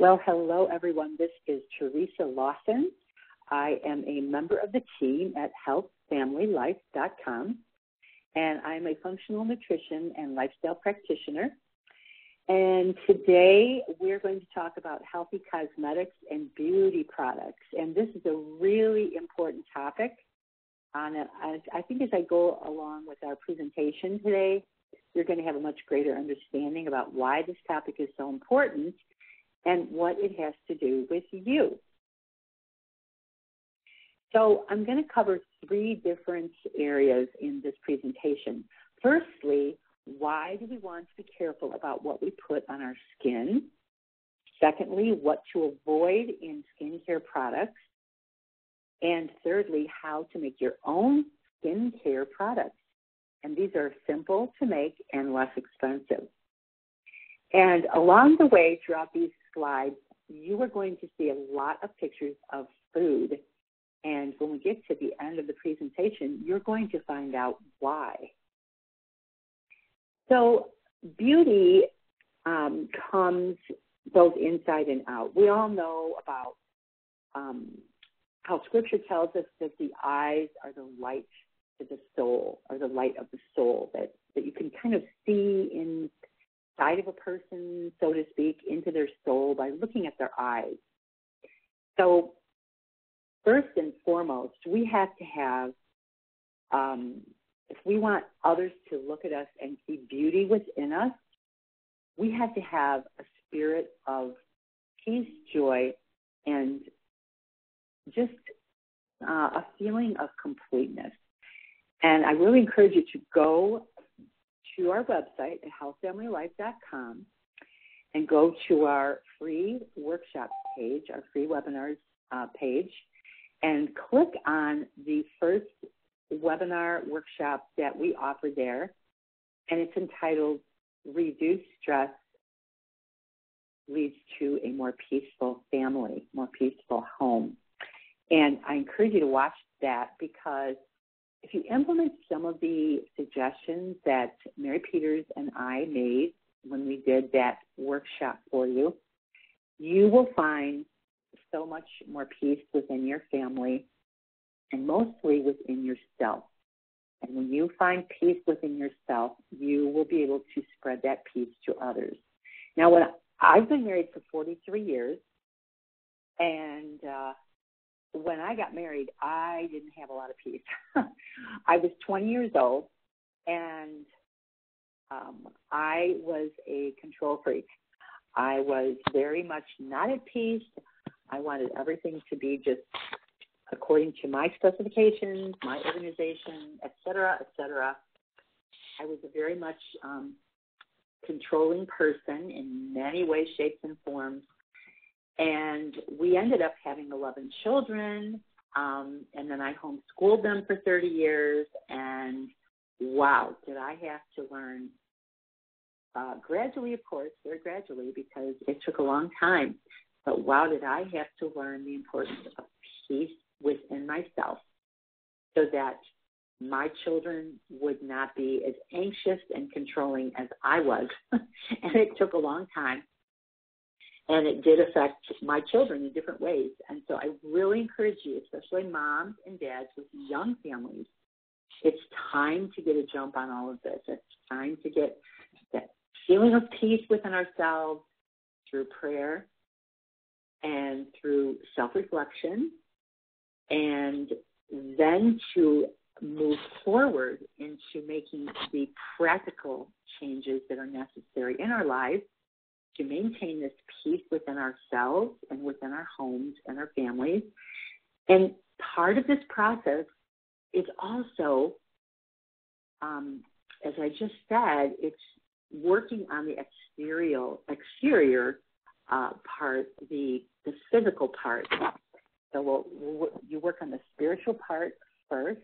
Well, hello, everyone. This is Teresa Lawson. I am a member of the team at healthfamilylife.com, and I'm a functional nutrition and lifestyle practitioner. And today we're going to talk about healthy cosmetics and beauty products. And this is a really important topic. I think as I go along with our presentation today, you're going to have a much greater understanding about why this topic is so important and what it has to do with you. So I'm going to cover three different areas in this presentation. Firstly, why do we want to be careful about what we put on our skin? Secondly, what to avoid in skincare products. And thirdly, how to make your own skincare products. And these are simple to make and less expensive. And along the way throughout these slides, you are going to see a lot of pictures of food. And when we get to the end of the presentation, you're going to find out why. So beauty comes both inside and out. We all know about how Scripture tells us that the eyes are the light to the soul, or the light of the soul, that you can kind of see inside of a person, so to speak, into their soul by looking at their eyes. So first and foremost, we have to have, if we want others to look at us and see beauty within us, we have to have a spirit of peace, joy, and just a feeling of completeness. And I really encourage you to go to our website at healthfamilylife.com and go to our free workshop page, our free webinars page, and click on the first webinar workshop that we offer there. And it's entitled Reduce Stress Leads to a More Peaceful Family, More Peaceful Home. And I encourage you to watch that, because if you implement some of the suggestions that Mary Peters and I made when we did that workshop for you, you will find so much more peace within your family and mostly within yourself. And when you find peace within yourself, you will be able to spread that peace to others. Now, I've been married for 43 years, and when I got married, I didn't have a lot of peace. I was 20 years old, and I was a control freak. I was very much not at peace. I wanted everything to be just according to my specifications, my organization, et cetera, et cetera. I was a very much controlling person in many ways, shapes, and forms. And we ended up having 11 children, and then I homeschooled them for 30 years, and wow, did I have to learn gradually, of course, very gradually, because it took a long time, but wow, did I have to learn the importance of peace within myself so that my children would not be as anxious and controlling as I was. And it took a long time. And it did affect my children in different ways. And so I really encourage you, especially moms and dads with young families, it's time to get a jump on all of this. It's time to get that feeling of peace within ourselves through prayer and through self-reflection, and then to move forward into making the practical changes that are necessary in our lives to maintain this peace within ourselves and within our homes and our families. And part of this process is also, as I just said, it's working on the exterior part, the physical part. So you work on the spiritual part first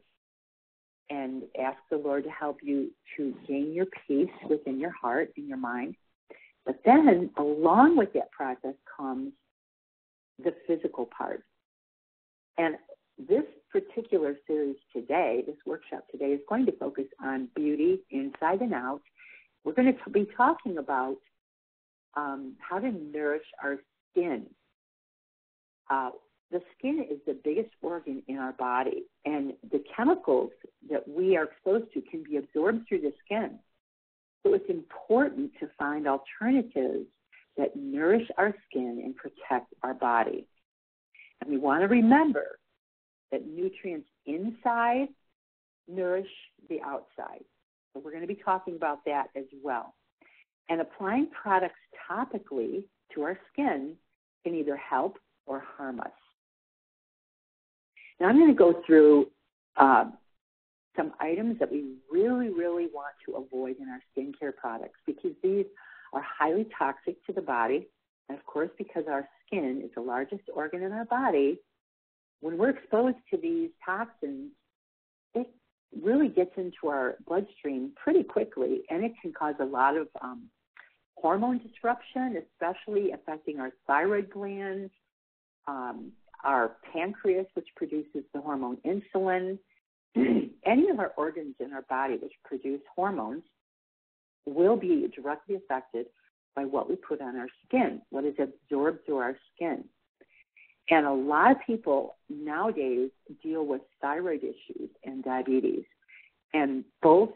and ask the Lord to help you to gain your peace within your heart and your mind. But then along with that process comes the physical part. And this particular series today, this workshop today, is going to focus on beauty inside and out. We're going to be talking about how to nourish our skin. The skin is the biggest organ in our body, and the chemicals that we are exposed to can be absorbed through the skin. So it's important to find alternatives that nourish our skin and protect our body. And we want to remember that nutrients inside nourish the outside. So we're going to be talking about that as well. And applying products topically to our skin can either help or harm us. Now I'm going to go through some items that we really, really want to avoid in our skincare products because these are highly toxic to the body. And, of course, because our skin is the largest organ in our body, when we're exposed to these toxins, it really gets into our bloodstream pretty quickly, and it can cause a lot of hormone disruption, especially affecting our thyroid glands, our pancreas, which produces the hormone insulin. Any of our organs in our body which produce hormones will be directly affected by what we put on our skin, what is absorbed through our skin. And a lot of people nowadays deal with thyroid issues and diabetes. And both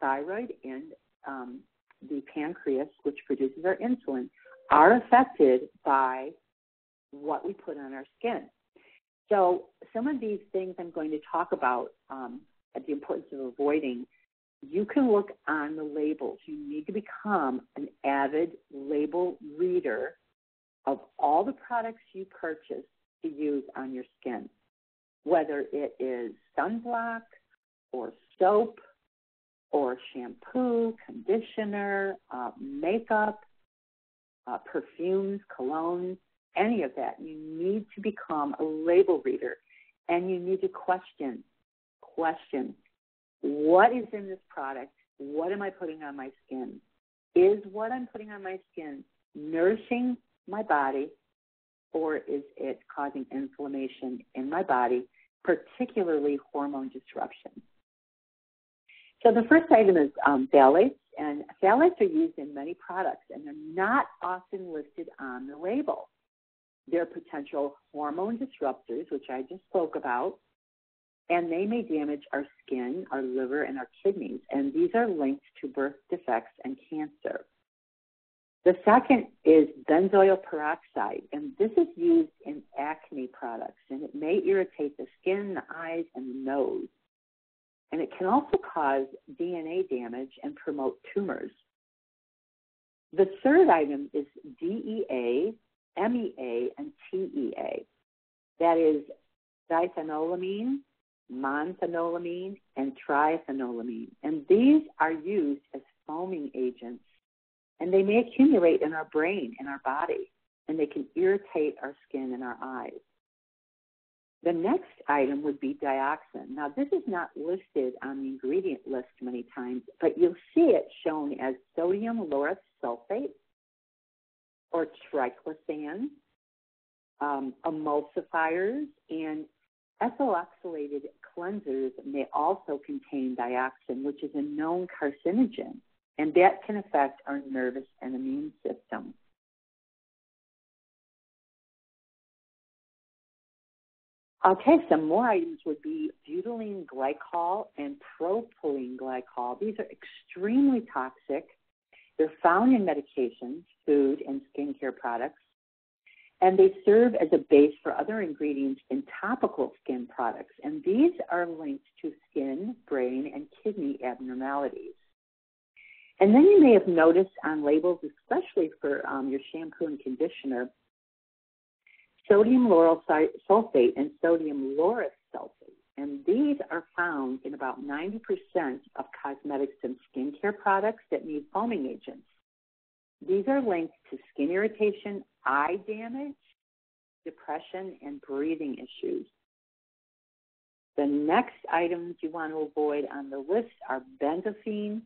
thyroid and the pancreas, which produces our insulin, are affected by what we put on our skin. So some of these things I'm going to talk about at the importance of avoiding. You can look on the labels. You need to become an avid label reader of all the products you purchase to use on your skin, whether it is sunblock or soap or shampoo, conditioner, makeup, perfumes, colognes, any of that. You need to become a label reader, and you need to question, what is in this product? What am I putting on my skin? Is what I'm putting on my skin nourishing my body, or is it causing inflammation in my body, particularly hormone disruption? So the first item is phthalates, and phthalates are used in many products, and they're not often listed on the label. They're potential hormone disruptors, which I just spoke about, and they may damage our skin, our liver, and our kidneys, and these are linked to birth defects and cancer. The second is benzoyl peroxide, and this is used in acne products, and it may irritate the skin, the eyes, and the nose. And it can also cause DNA damage and promote tumors. The third item is DEA, MEA, and TEA. That is diphenollamine, monphenollamine, and triphenollamine. And these are used as foaming agents, and they may accumulate in our brain, in our body, and they can irritate our skin and our eyes. The next item would be dioxin. Now, this is not listed on the ingredient list many times, but you'll see it shown as sodium lauryl sulfate or triclosan, emulsifiers, and ethyloxylated cleansers may also contain dioxin, which is a known carcinogen, and that can affect our nervous and immune system. Okay, some more items would be butylene glycol and propylene glycol. These are extremely toxic. They're found in medications, food, and skincare products, and they serve as a base for other ingredients in topical skin products, and these are linked to skin, brain, and kidney abnormalities. And then you may have noticed on labels, especially for your shampoo and conditioner, sodium lauryl sulfate and sodium lauryl sulfate. And these are found in about 90% of cosmetics and skincare products that need foaming agents. These are linked to skin irritation, eye damage, depression, and breathing issues. The next items you want to avoid on the list are benzophine.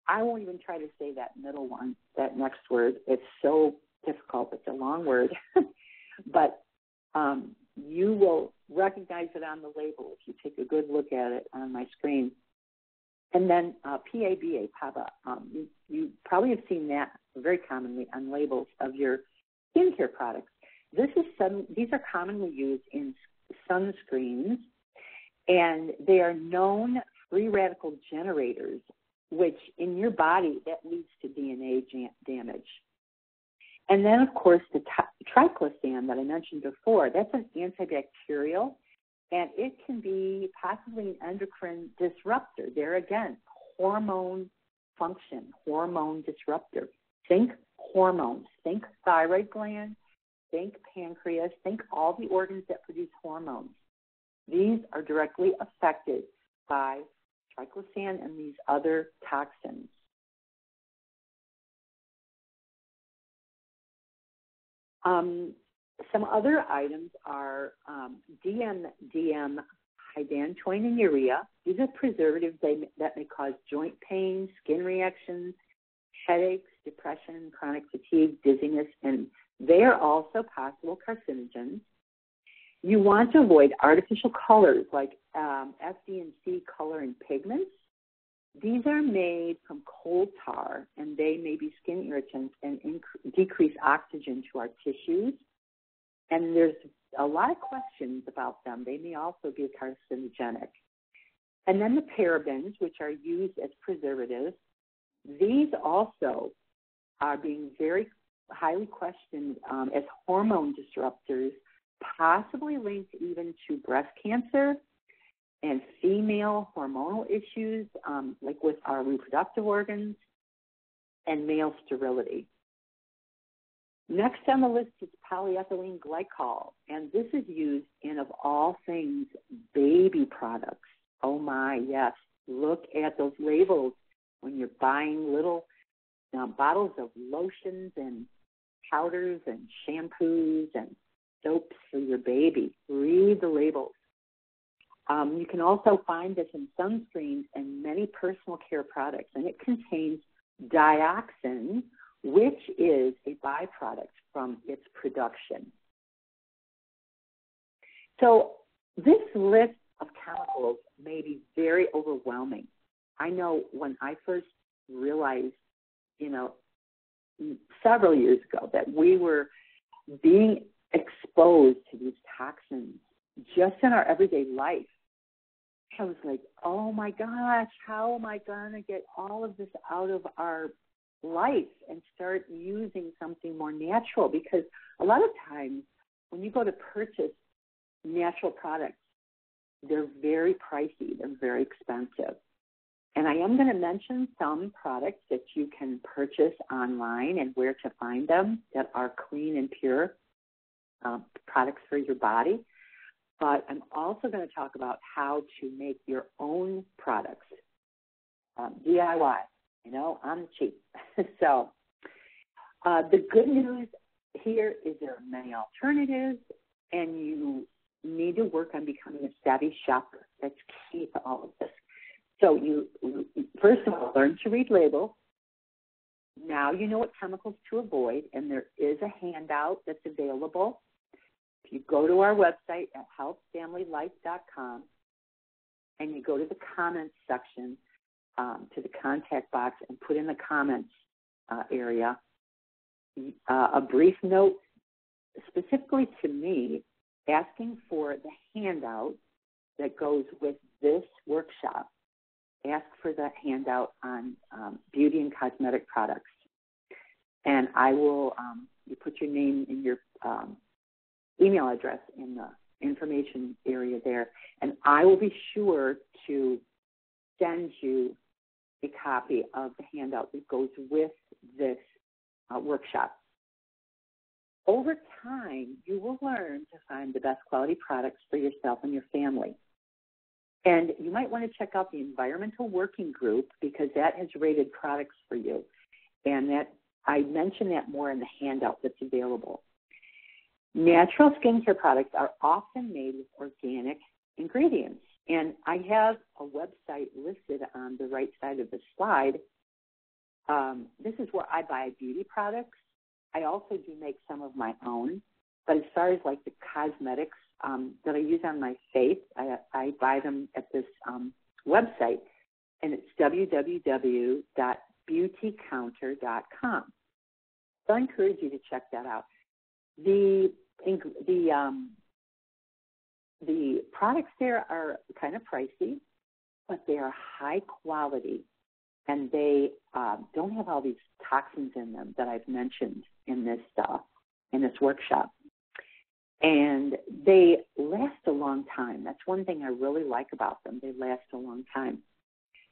I won't even try to say that middle one, that next word. It's so difficult. It's a long word. But you will recognize it on the label if you take a good look at it on my screen. And then PABA, PABA. You probably have seen that very commonly on labels of your skincare products. These are commonly used in sunscreens, and they are known free radical generators, which in your body, that leads to DNA damage. And then, of course, the triclosan that I mentioned before, that's an antibacterial, and it can be possibly an endocrine disruptor. There again, hormone function, hormone disruptor. Think hormones, think thyroid gland, think pancreas, think all the organs that produce hormones. These are directly affected by triclosan and these other toxins. Some other items are DM hydantoin-urea. These are preservatives that may cause joint pain, skin reactions, headaches, depression, chronic fatigue, dizziness, and they are also possible carcinogens. You want to avoid artificial colors like FD&C color and pigments. These are made from coal tar, and they may be skin irritants and decrease oxygen to our tissues. And there's a lot of questions about them. They may also be carcinogenic. And then the parabens, which are used as preservatives, these also are being very highly questioned as hormone disruptors, possibly linked even to breast cancer and female hormonal issues, like with our reproductive organs, and male sterility. Next on the list is polyethylene glycol, and this is used in, of all things, baby products. Oh my, yes. Look at those labels when you're buying little bottles of lotions and powders and shampoos and soaps for your baby. Read the labels. You can also find this in sunscreens and many personal care products, and it contains dioxin, which is a byproduct from its production. So this list of chemicals may be very overwhelming. I know when I first realized, several years ago that we were being exposed to these toxins just in our everyday life, I was like, oh my gosh, how am I going to get all of this out of our life and start using something more natural? Because a lot of times when you go to purchase natural products, they're very pricey, they're very expensive. And I am going to mention some products that you can purchase online and where to find them that are clean and pure products for your body. But I'm also going to talk about how to make your own products, DIY, on the cheap. So the good news here is there are many alternatives, and you need to work on becoming a savvy shopper. That's key to all of this. So you, first of all, learn to read labels. Now you know what chemicals to avoid, and there is a handout that's available. If you go to our website at healthfamilylife.com and you go to the comments section, to the contact box, and put in the comments area a brief note specifically to me asking for the handout that goes with this workshop. Ask for the handout on beauty and cosmetic products. And I will, you put your name and your email address in the information area there, and I will be sure to send you a copy of the handout that goes with this workshop. Over time, you will learn to find the best quality products for yourself and your family. And you might want to check out the Environmental Working Group because that has rated products for you. And that I mention that more in the handout that's available. Natural skincare products are often made with organic ingredients. And I have a website listed on the right side of the slide. This is where I buy beauty products. I also do make some of my own. But as far as like the cosmetics that I use on my face, I buy them at this website. And it's www.beautycounter.com. So I encourage you to check that out. The the products there are kind of pricey, but they are high quality, and they don't have all these toxins in them that I've mentioned in this workshop. And they last a long time. That's one thing I really like about them. They last a long time.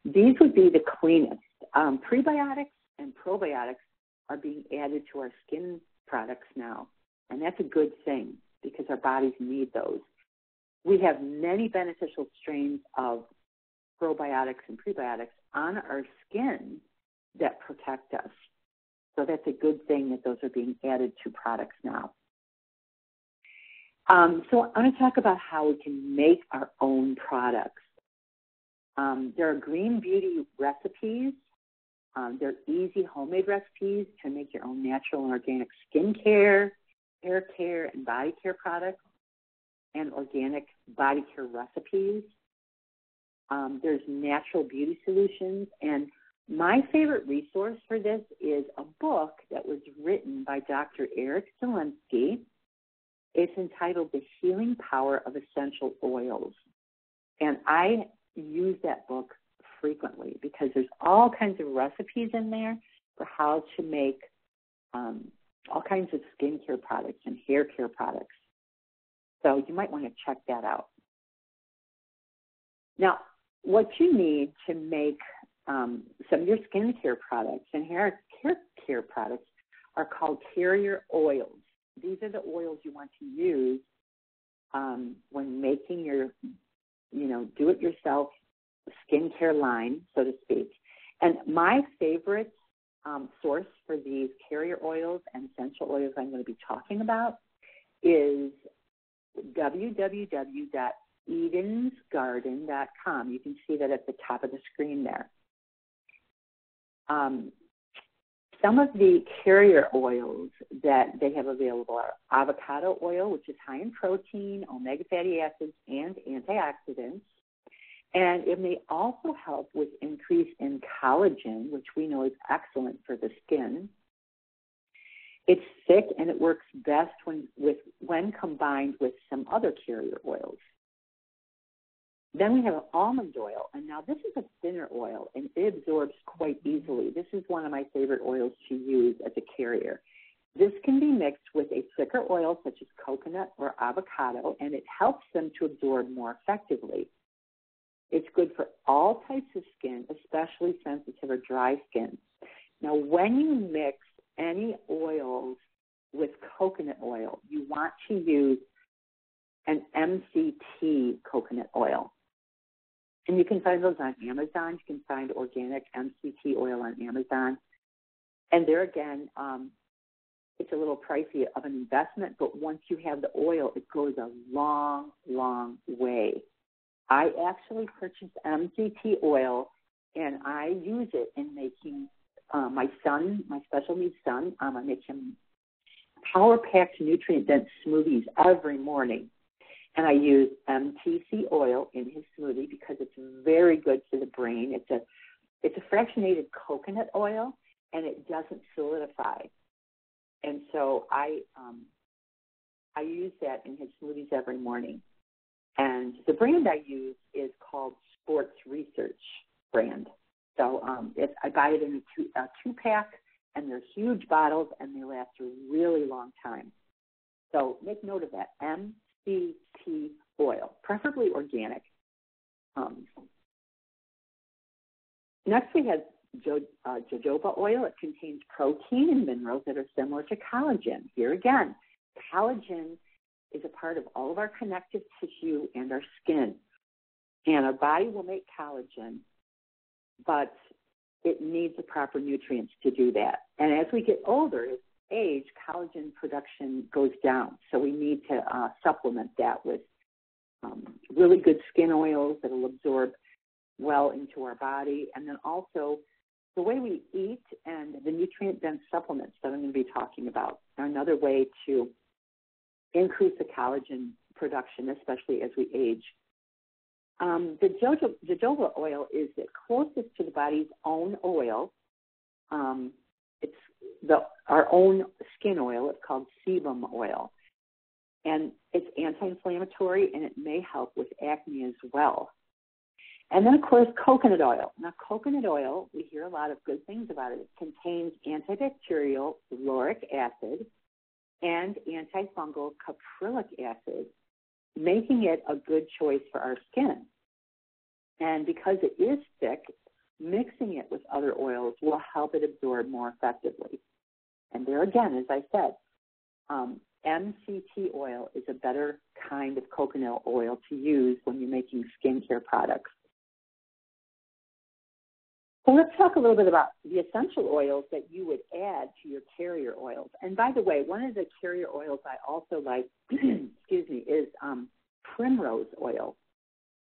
These would be the cleanest. Prebiotics and probiotics are being added to our skin products now, and that's a good thing because our bodies need those. We have many beneficial strains of probiotics and prebiotics on our skin that protect us. So that's a good thing that those are being added to products now. So I want to talk about how we can make our own products. There are green beauty recipes. There are easy homemade recipes to make your own natural and organic skincare, hair care, and body care products, and organic body care recipes. There's natural beauty solutions. And my favorite resource for this is a book that was written by Dr. Eric Zelensky. It's entitled The Healing Power of Essential Oils. And I use that book frequently because there's all kinds of recipes in there for how to make all kinds of skincare products and hair care products. So you might want to check that out. Now, what you need to make some of your skincare products and hair care products are called carrier oils. These are the oils you want to use when making your, do-it-yourself skincare line, so to speak. And my favorite source for these carrier oils and essential oils I'm going to be talking about is www.edensgarden.com. You can see that at the top of the screen there. Some of the carrier oils that they have available are avocado oil, which is high in protein, omega fatty acids, and antioxidants. And it may also help with increase in collagen, which we know is excellent for the skin. It's thick and it works best when combined with some other carrier oils. Then we have almond oil, and now this is a thinner oil, and it absorbs quite easily. This is one of my favorite oils to use as a carrier. This can be mixed with a thicker oil such as coconut or avocado, and it helps them to absorb more effectively. It's good for all types of skin, especially sensitive or dry skin. Now, when you mix any oils with coconut oil, you want to use an MCT coconut oil. And you can find those on Amazon. You can find organic MCT oil on Amazon. And there again, it's a little pricey of an investment, but once you have the oil, it goes a long, long way. I actually purchased MCT oil, and I use it in making my special needs son, I make him power-packed, nutrient-dense smoothies every morning. And I use MCT oil in his smoothie because it's very good for the brain. It's a fractionated coconut oil, and it doesn't solidify. And so I use that in his smoothies every morning. And the brand I use is called Sports Research brand. So I buy it in a two-pack, and they're huge bottles, and they last a really long time. So make note of that, MCT oil, preferably organic. Next, we have jojoba oil. It contains protein and minerals that are similar to collagen. Here again, collagen is a part of all of our connective tissue and our skin. And our body will make collagen, but it needs the proper nutrients to do that. And as we get older, as age, collagen production goes down. So we need to supplement that with really good skin oils that will absorb well into our body. And then also the way we eat and the nutrient-dense supplements that I'm going to be talking about are another way to increase the collagen production, especially as we age. The jojoba oil is the closest to the body's own oil. It's our own skin oil. It's called sebum oil. And it's anti-inflammatory, and it may help with acne as well. And then, of course, coconut oil. Now, coconut oil, we hear a lot of good things about it. It contains antibacterial lauric acid and antifungal caprylic acid, making it a good choice for our skin. And because it is thick, mixing it with other oils will help it absorb more effectively. And there again, as I said, MCT oil is a better kind of coconut oil to use when you're making skincare products. So let's talk a little bit about the essential oils that you would add to your carrier oils. And by the way, one of the carrier oils I also like, is primrose oil,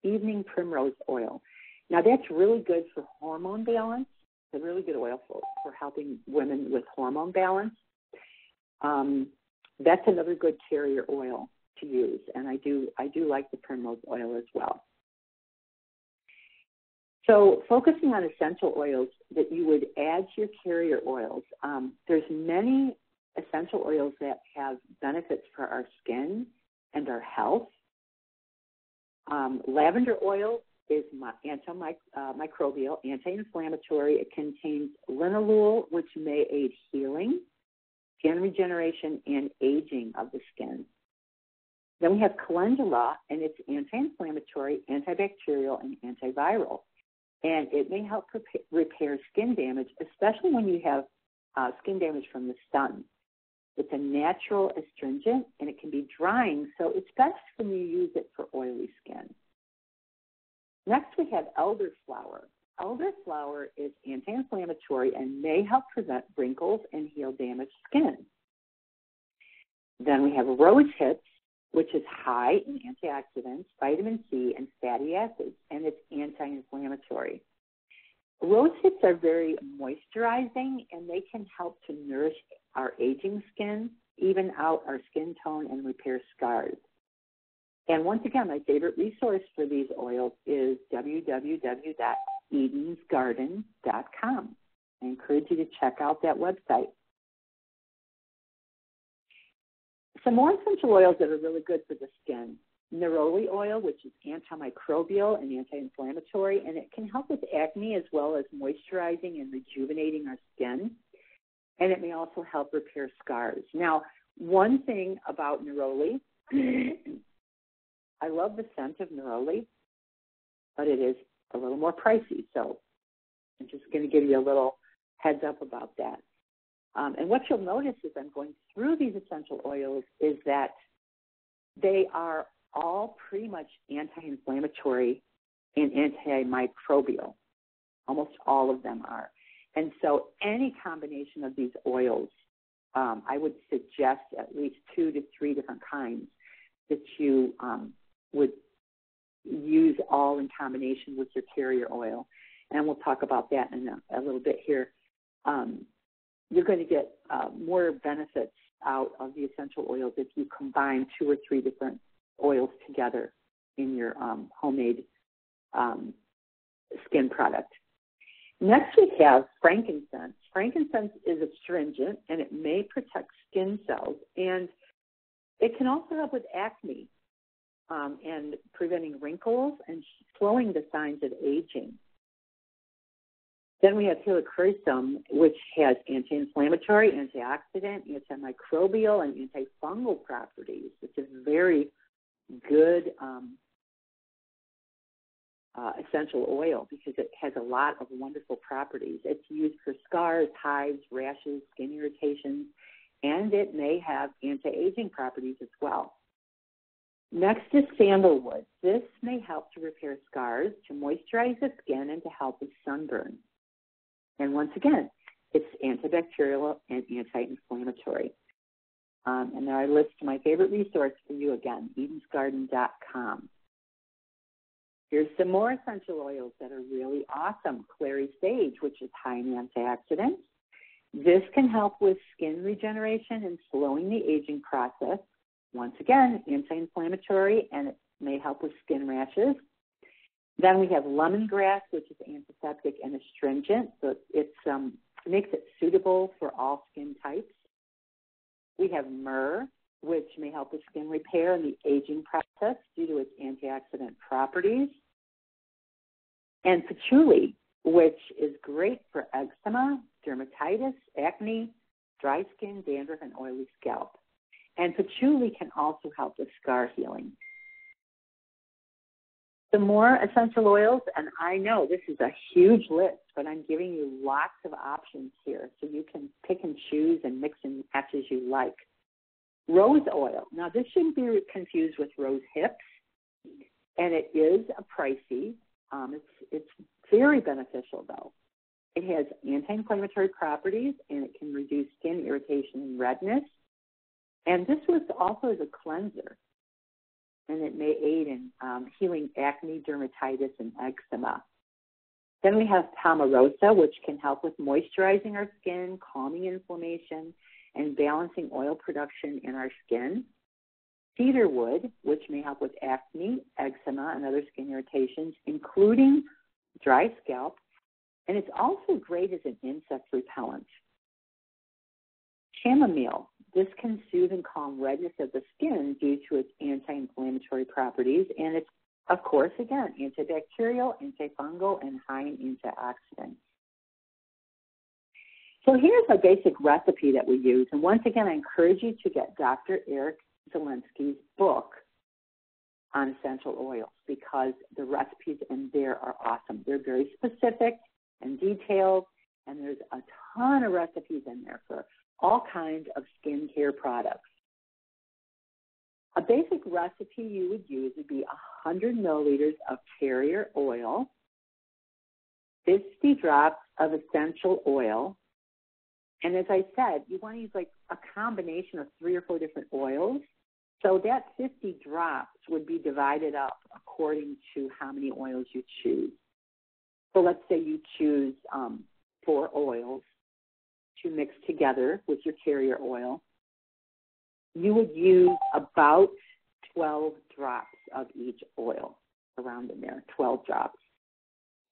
evening primrose oil. Now that's really good for hormone balance. It's a really good oil for helping women with hormone balance. That's another good carrier oil to use, and I do like the primrose oil as well. So focusing on essential oils that you would add to your carrier oils, there's many essential oils that have benefits for our skin and our health. Lavender oil is antimicrobial, anti-inflammatory. It contains linalool, which may aid healing, skin regeneration, and aging of the skin. Then we have calendula, and it's anti-inflammatory, antibacterial, and antiviral. And it may help repair skin damage, especially when you have skin damage from the sun. It's a natural astringent, and it can be drying, so it's best when you use it for oily skin. Next, we have elderflower. Elderflower is anti-inflammatory and may help prevent wrinkles and heal damaged skin. Then we have rose hips, which is high in antioxidants, vitamin C, and fatty acids, and it's anti-inflammatory. Rose hips are very moisturizing, and they can help to nourish our aging skin, even out our skin tone, and repair scars. And once again, my favorite resource for these oils is www.edensgarden.com. I encourage you to check out that website. Some more essential oils that are really good for the skin. Neroli oil, which is antimicrobial and anti-inflammatory, and it can help with acne as well as moisturizing and rejuvenating our skin. And it may also help repair scars. Now, one thing about neroli, I love the scent of neroli, but it is a little more pricey. So I'm just going to give you a little heads up about that. And what you'll notice as I'm going through these essential oils is that they are all pretty much anti-inflammatory and antimicrobial. Almost all of them are. And so any combination of these oils, I would suggest at least 2 to 3 different kinds that you would use all in combination with your carrier oil. And we'll talk about that in a little bit here. You're going to get more benefits out of the essential oils if you combine 2 or 3 different oils together in your homemade skin product. Next, we have frankincense. Frankincense is astringent, and it may protect skin cells, and it can also help with acne and preventing wrinkles and slowing the signs of aging. Then we have helichrysum, which has anti-inflammatory, antioxidant, antimicrobial, and antifungal properties. It's a very good essential oil because it has a lot of wonderful properties. It's used for scars, hives, rashes, skin irritations, and it may have anti-aging properties as well. Next is sandalwood. This may help to repair scars, to moisturize the skin, and to help with sunburn. And once again, it's antibacterial and anti-inflammatory. And there I list my favorite resource for you again, edensgarden.com. Here's some more essential oils that are really awesome. Clary sage, which is high in antioxidants. This can help with skin regeneration and slowing the aging process. Once again, anti-inflammatory, and it may help with skin rashes. Then we have lemongrass, which is antiseptic and astringent, so it makes it suitable for all skin types. We have myrrh, which may help the skin repair and the aging process due to its antioxidant properties. And patchouli, which is great for eczema, dermatitis, acne, dry skin, dandruff, and oily scalp. And patchouli can also help with scar healing. The more essential oils, and I know this is a huge list, but I'm giving you lots of options here so you can pick and choose and mix and match as you like. Rose oil. Now, this shouldn't be confused with rose hips, and it is pricey. It's very beneficial, though. It has anti-inflammatory properties, and it can reduce skin irritation and redness. And this was also as a cleanser, and it may aid in healing acne, dermatitis, and eczema. Then we have Palmarosa, which can help with moisturizing our skin, calming inflammation, and balancing oil production in our skin. Cedarwood, which may help with acne, eczema, and other skin irritations, including dry scalp. And it's also great as an insect repellent. Chamomile. This can soothe and calm redness of the skin due to its anti-inflammatory properties. And it's, of course, again, antibacterial, antifungal, and high in antioxidants. So here's a basic recipe that we use. And once again, I encourage you to get Dr. Eric Zelensky's book on essential oils because the recipes in there are awesome. They're very specific and detailed, and there's a ton of recipes in there for all kinds of skincare products. A basic recipe you would use would be 100 milliliters of carrier oil, 50 drops of essential oil, and as I said, you want to use like a combination of 3 or 4 different oils. So that 50 drops would be divided up according to how many oils you choose. So let's say you choose 4 oils to mix together with your carrier oil. You would use about 12 drops of each oil around in there, 12 drops,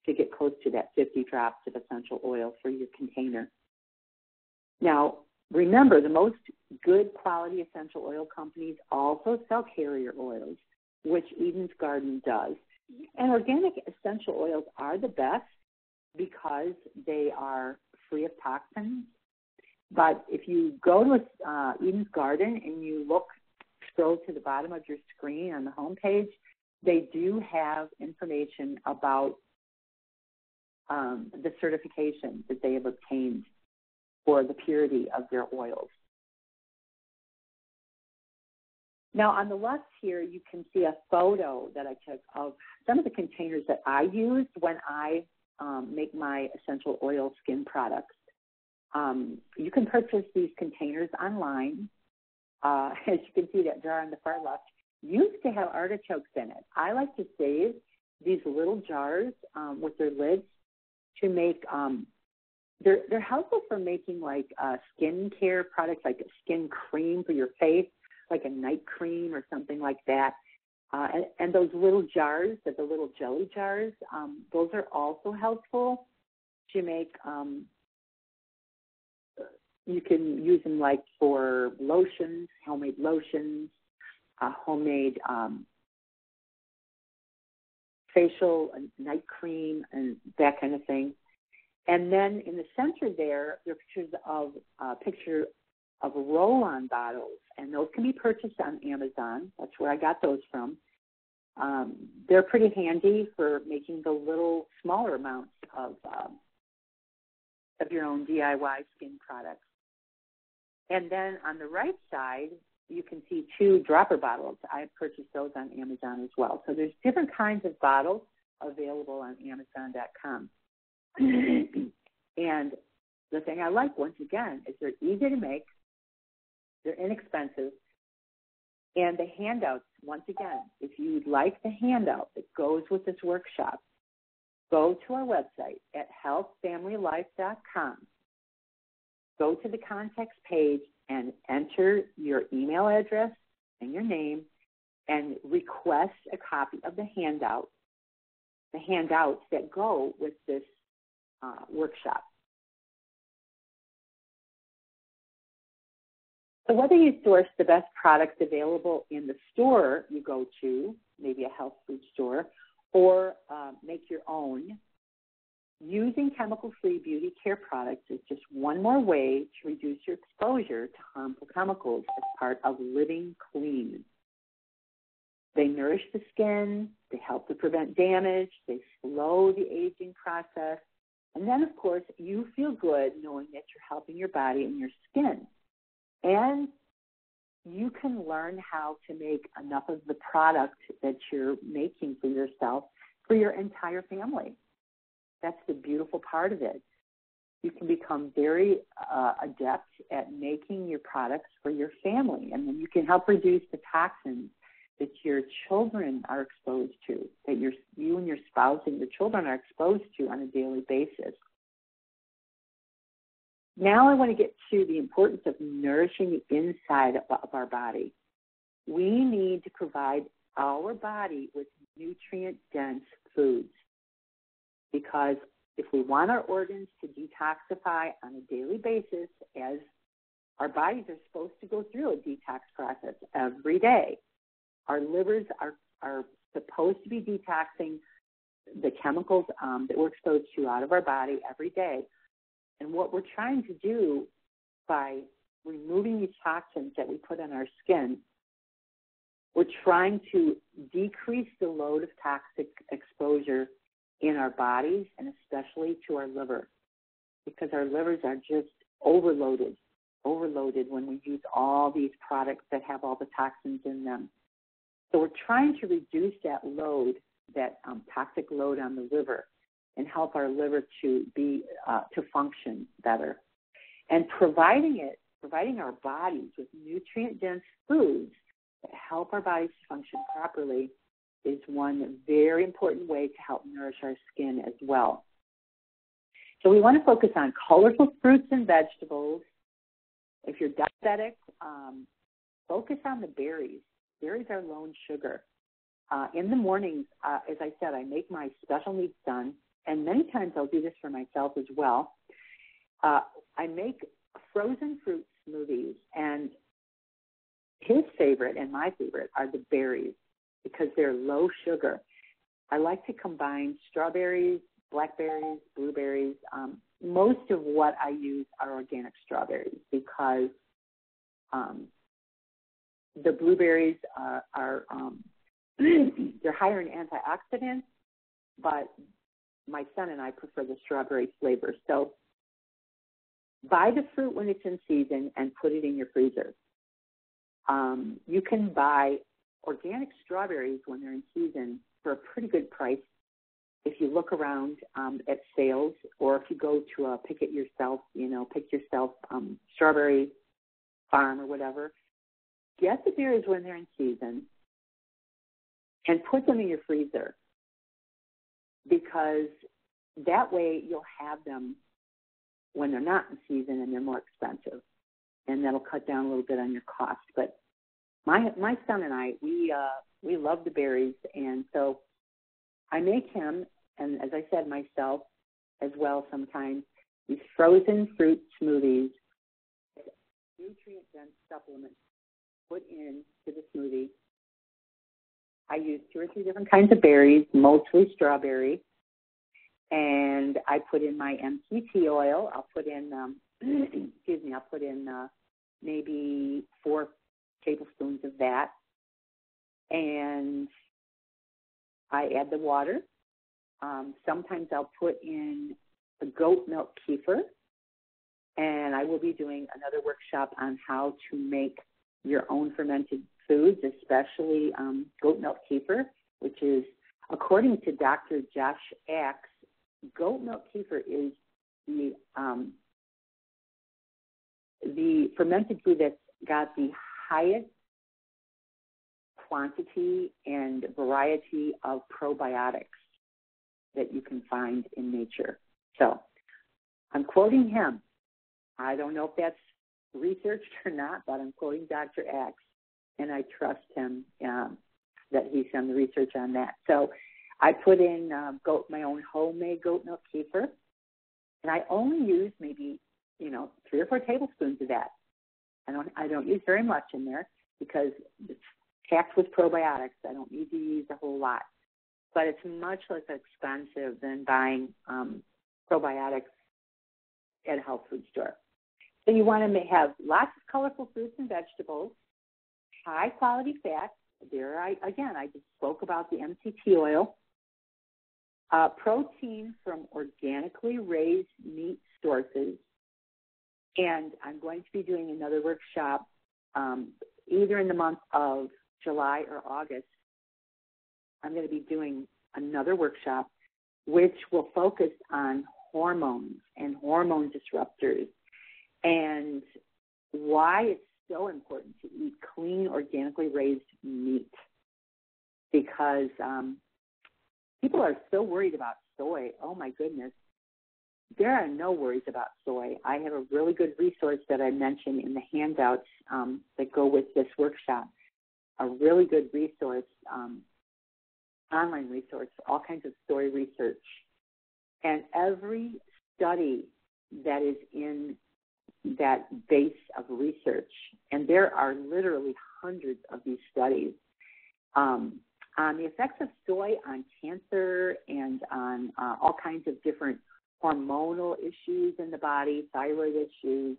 to get close to that 50 drops of essential oil for your container. Now, remember, the most good quality essential oil companies also sell carrier oils, which Eden's Garden does. And organic essential oils are the best because they are free of toxins. But if you go to Eden's Garden and you scroll to the bottom of your screen on the homepage, they do have information about the certification that they have obtained for the purity of their oils. Now, on the left here, you can see a photo that I took of some of the containers that I use when I make my essential oil skin products. You can purchase these containers online. As you can see, that jar on the far left used to have artichokes in it. I like to save these little jars with their lids to make they're helpful for making like skincare products, like a skin cream for your face, like a night cream or something like that. And those little jars, the little jelly jars, those are also helpful to make. You can use them like for lotions, homemade lotions, homemade facial, night cream, and that kind of thing. And then in the center there are picture of roll-on bottles, and those can be purchased on Amazon. That's where I got those from. They're pretty handy for making the little smaller amounts of your own DIY skin products. And then on the right side, you can see 2 dropper bottles. I purchased those on Amazon as well. So there's different kinds of bottles available on Amazon.com. And the thing I like, once again, is they're easy to make, they're inexpensive, and the handouts, once again, if you'd like the handout that goes with this workshop, go to our website at healthfamilylife.com. Go to the contacts page and enter your email address and your name and request a copy of the handouts that go with this workshop. So whether you source the best products available in the store you go to, maybe a health food store, or make your own, using chemical-free beauty care products is just one more way to reduce your exposure to harmful chemicals as part of living clean. They nourish the skin, they help to prevent damage, they slow the aging process, and then, of course, you feel good knowing that you're helping your body and your skin. And you can learn how to make enough of the product that you're making for yourself for your entire family. That's the beautiful part of it. You can become very adept at making your products for your family, and then you can help reduce the toxins that your children are exposed to, that you and your spouse and your children are exposed to on a daily basis. Now I want to get to the importance of nourishing the inside of our body. We need to provide our body with nutrient-dense foods, because if we want our organs to detoxify on a daily basis, as our bodies are supposed to go through a detox process every day, our livers are supposed to be detoxing the chemicals that we're exposed to out of our body every day. And what we're trying to do by removing these toxins that we put on our skin, we're trying to decrease the load of toxic exposure in our bodies, and especially to our liver, because our livers are just overloaded when we use all these products that have all the toxins in them. So we're trying to reduce that load, that toxic load on the liver, and help our liver to be to function better. And providing our bodies with nutrient-dense foods that help our bodies to function properly is one very important way to help nourish our skin as well. So we want to focus on colorful fruits and vegetables. If you're diabetic, focus on the berries. Berries are low in sugar. In the mornings, as I said, I make my special needs son, and many times I'll do this for myself as well. I make frozen fruit smoothies, and his favorite and my favorite are the berries because they're low sugar. I like to combine strawberries, blackberries, blueberries. Most of what I use are organic strawberries because the blueberries are they're higher in antioxidants, but my son and I prefer the strawberry flavor. So buy the fruit when it's in season and put it in your freezer. You can buy organic strawberries when they're in season for a pretty good price if you look around at sales, or if you go to a pick yourself strawberry farm or whatever. Get the berries when they're in season and put them in your freezer, because that way you'll have them when they're not in season and they're more expensive, and that'll cut down a little bit on your cost. But my son and I, we love the berries, and so I make him, and as I said, myself as well sometimes, these frozen fruit smoothies, nutrient-dense supplements put into the smoothie. I use 2 or 3 different kinds of berries, mostly strawberry, and I put in my MCT oil. I'll put in, I'll put in maybe 4 tablespoons of that, and I add the water. Sometimes I'll put in the goat milk kefir, and I will be doing another workshop on how to make your own fermented foods, especially goat milk kefir, which is, according to Dr. Josh Axe, goat milk kefir is the fermented food that's got the highest quantity and variety of probiotics that you can find in nature. So I'm quoting him. I don't know if that's researched or not, but I'm quoting Dr. Axe, and I trust him that he's done the research on that. So I put in my own homemade goat milk kefir, and I only use maybe 3 or 4 tablespoons of that. I don't use very much in there because it's packed with probiotics. I don't need to use a whole lot. But it's much less expensive than buying probiotics at a health food store. So you want to have lots of colorful fruits and vegetables, high-quality fats. I just spoke about the MCT oil. Protein from organically raised meat sources. And I'm going to be doing another workshop either in the month of July or August. I'm going to be doing another workshop which will focus on hormones and hormone disruptors and why it's so important to eat clean, organically raised meat, because people are so worried about soy. Oh, my goodness. There are no worries about soy. I have a really good resource that I mentioned in the handouts that go with this workshop, a really good resource, online resource, all kinds of soy research. And every study that is in that base of research, and there are literally hundreds of these studies, on the effects of soy on cancer and on all kinds of different hormonal issues in the body, thyroid issues,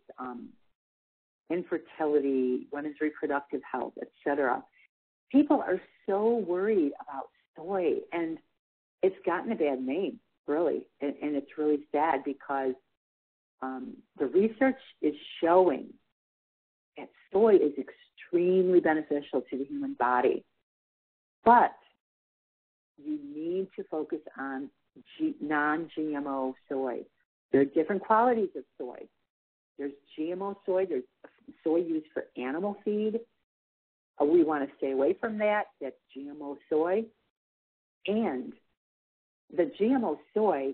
infertility, women's reproductive health, etc. People are so worried about soy, and it's gotten a bad name, really, and it's really sad because the research is showing that soy is extremely beneficial to the human body, but you need to focus on non-GMO soy. There are different qualities of soy. There's GMO soy. There's soy used for animal feed. We want to stay away from that. That's GMO soy. And the GMO soy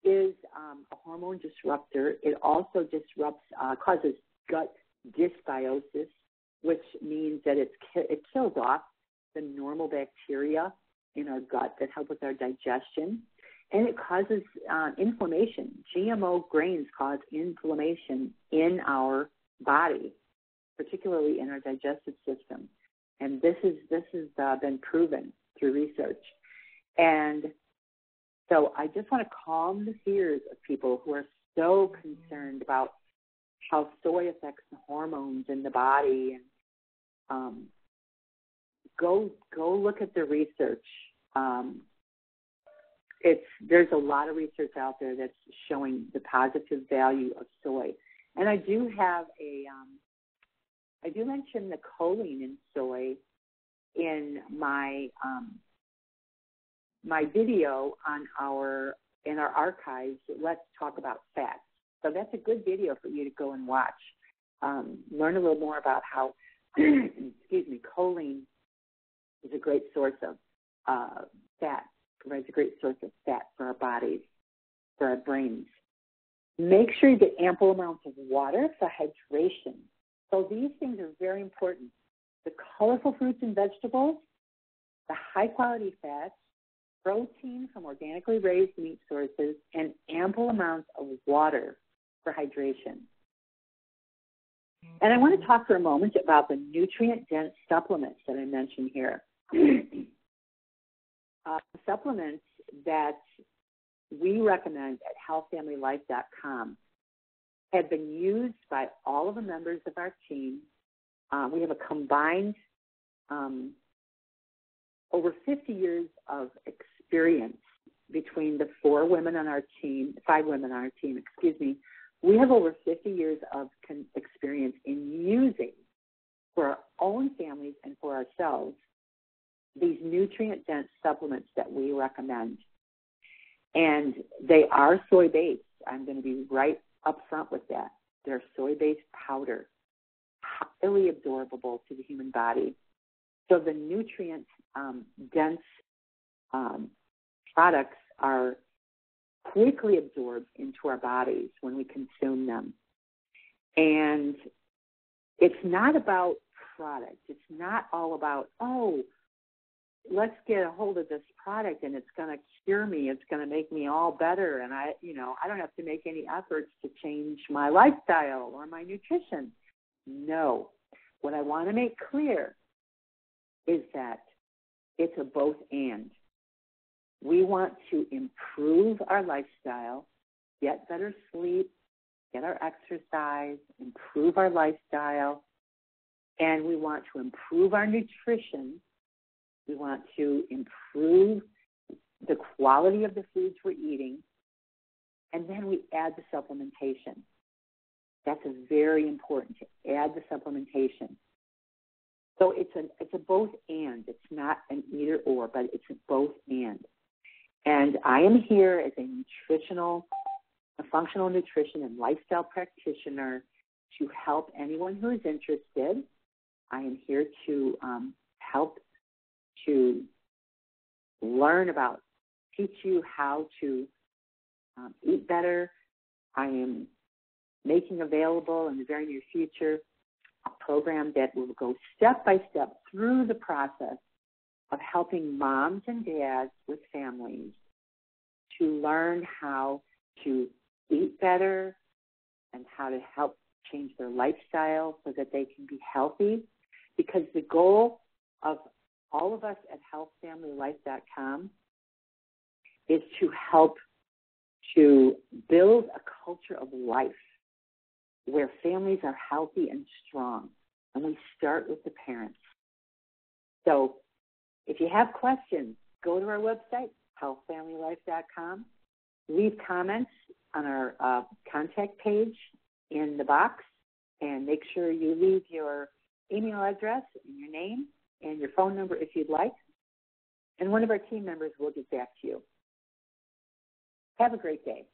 is a hormone disruptor. It also disrupts, causes gut dysbiosis, which means that it kills off the normal bacteria in our gut that help with our digestion, and it causes inflammation. GMO grains cause inflammation in our body, particularly in our digestive system, and this has been proven through research. And so I just want to calm the fears of people who are so concerned about how soy affects the hormones in the body, and go look at the research. There's a lot of research out there that's showing the positive value of soy. And I do have I do mention the choline in soy in my my video in our archives. Let's talk about fats. So that's a good video for you to go and watch. Learn a little more about how, choline is a great source of fat, provides a great source of fat for our bodies, for our brains. Make sure you get ample amounts of water for hydration. So these things are very important. The colorful fruits and vegetables, the high-quality fats, protein from organically raised meat sources, and ample amounts of water for hydration. And I want to talk for a moment about the nutrient-dense supplements that I mentioned here. Supplements that we recommend at healthfamilylife.com have been used by all of the members of our team. We have a combined over 50 years of experience between the 5 women on our team, We have over 50 years of experience in using, for our own families and for ourselves, these nutrient-dense supplements that we recommend. And they are soy-based. I'm going to be right up front with that. They're soy-based powder, highly absorbable to the human body. So the nutrient-dense products are quickly absorbed into our bodies when we consume them. And it's not about product. It's not all about, let's get a hold of this product and it's going to cure me. It's going to make me all better. And I don't have to make any efforts to change my lifestyle or my nutrition. No. What I want to make clear is that it's a both and. We want to improve our lifestyle, get better sleep, get our exercise, improve our lifestyle, and we want to improve our nutrition. We want to improve the quality of the foods we're eating, and then we add the supplementation. That's very important, to add the supplementation. So it's a both and. It's not an either or, but it's a both and. And I am here as a functional nutrition and lifestyle practitioner to help anyone who is interested. I am here to help to learn about, teach you how to eat better. I am making available in the very near future a program that will go step by step through the process of helping moms and dads with families to learn how to eat better and how to help change their lifestyle so that they can be healthy. Because the goal of all of us at healthfamilylife.com is to help to build a culture of life where families are healthy and strong. And we start with the parents. So if you have questions, go to our website, healthfamilylife.com. Leave comments on our contact page in the box, and make sure you leave your email address and your name and your phone number if you'd like. And one of our team members will get back to you. Have a great day.